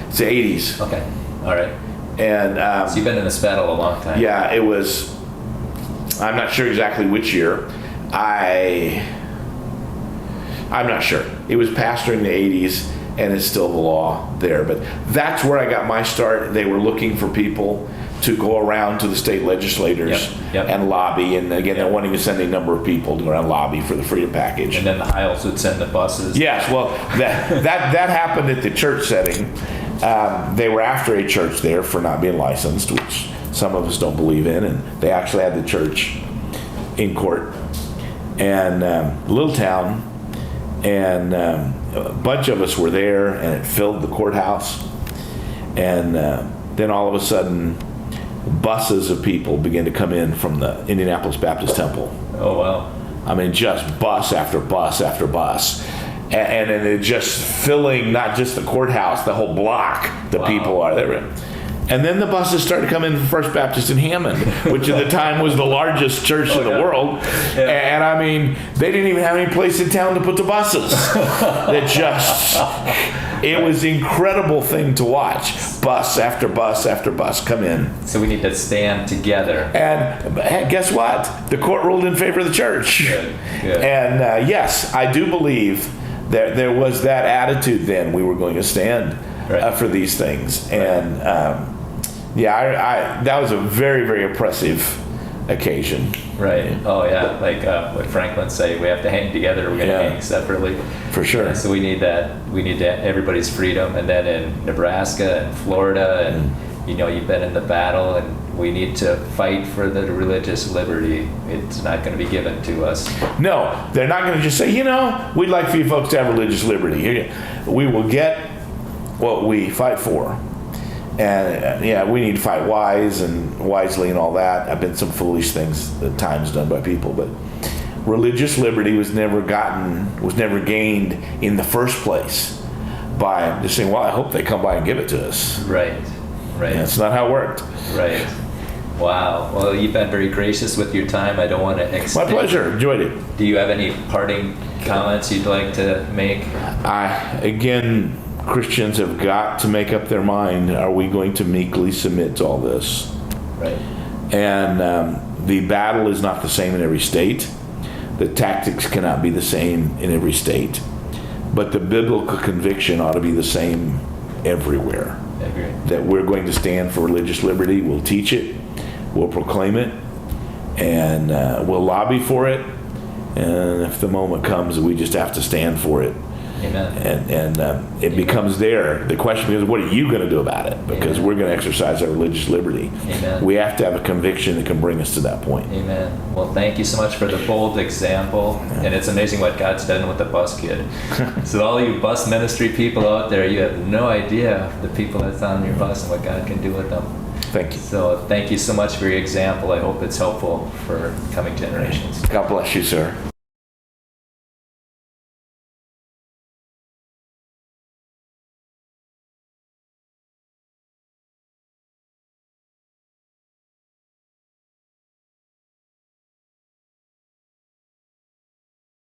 Speaker 3: It's the 80s.
Speaker 1: Okay. All right.
Speaker 3: And
Speaker 1: so you've been in this battle a long time.
Speaker 3: Yeah, it was, I'm not sure exactly which year. I'm not sure. It was passed during the 80s, and it's still the law there. But that's where I got my start. They were looking for people to go around to the state legislators and lobby. And again, they're wanting to send a number of people to go around and lobby for the Freedom Package.
Speaker 1: And then the Hiles would send the buses.
Speaker 3: Yes, well, that happened at the church setting. They were after a church there for not being licensed, which some of us don't believe in. And they actually had the church in court. And a little town. And a bunch of us were there, and it filled the courthouse. And then all of a sudden, buses of people began to come in from the Indianapolis Baptist Temple.
Speaker 1: Oh, wow.
Speaker 3: I mean, just bus after bus after bus. And it just filling not just the courthouse, the whole block, the people are there. And then the buses started coming from First Baptist in Hammond, which at the time was the largest church in the world. Yeah. And I mean, they didn't even have any place in town to put the buses. It was an incredible thing to watch. Bus after bus after bus come in.
Speaker 1: So we need to stand together.
Speaker 3: And guess what? The court ruled in favor of the church.
Speaker 1: Good.
Speaker 3: And yes, I do believe that there was that attitude then. We were going to stand for these things. And that was a very, very impressive occasion.
Speaker 1: Right. Oh, yeah. Like what Franklin say, we have to hang together. We're going to hang separately.
Speaker 3: For sure.
Speaker 1: Yeah, so we need that. We need everybody's freedom. And then in Nebraska and Florida, and you've been in the battle, and we need to fight for the religious liberty. It's not going to be given to us.
Speaker 3: No, they're not going to just say, we'd like for you folks to have religious liberty. We will get what we fight for. And we need to fight wisely and all that. I've been some foolish things at times done by people, but religious liberty was never gained in the first place by just saying, well, I hope they come by and give it to us.
Speaker 1: Right.
Speaker 3: That's not how it worked.
Speaker 1: Right. Wow. Well, you've been very gracious with your time. I don't want to extend.
Speaker 3: My pleasure. Enjoyed it.
Speaker 1: Do you have any parting comments you'd like to make?
Speaker 3: Again, Christians have got to make up their mind, are we going to meekly submit to all this?
Speaker 1: Right.
Speaker 3: And the battle is not the same in every state. The tactics cannot be the same in every state. But the biblical conviction ought to be the same everywhere.
Speaker 1: I agree.
Speaker 3: That we're going to stand for religious liberty. We'll teach it. We'll proclaim it. And we'll lobby for it. And if the moment comes, we just have to stand for it.
Speaker 1: Amen.
Speaker 3: And it becomes there. The question is, what are you going to do about it? Because we're going to exercise our religious liberty.
Speaker 1: Amen.
Speaker 3: We have to have a conviction that can bring us to that point.
Speaker 1: Amen. Well, thank you so much for the bold example. And it's amazing what God's done with the bus kid. So all you bus ministry people out there, you have no idea the people that's on your bus and what God can do with them.
Speaker 3: Thank you.
Speaker 1: So thank you so much for your example. I hope it's helpful for coming generations.
Speaker 3: God bless you, sir.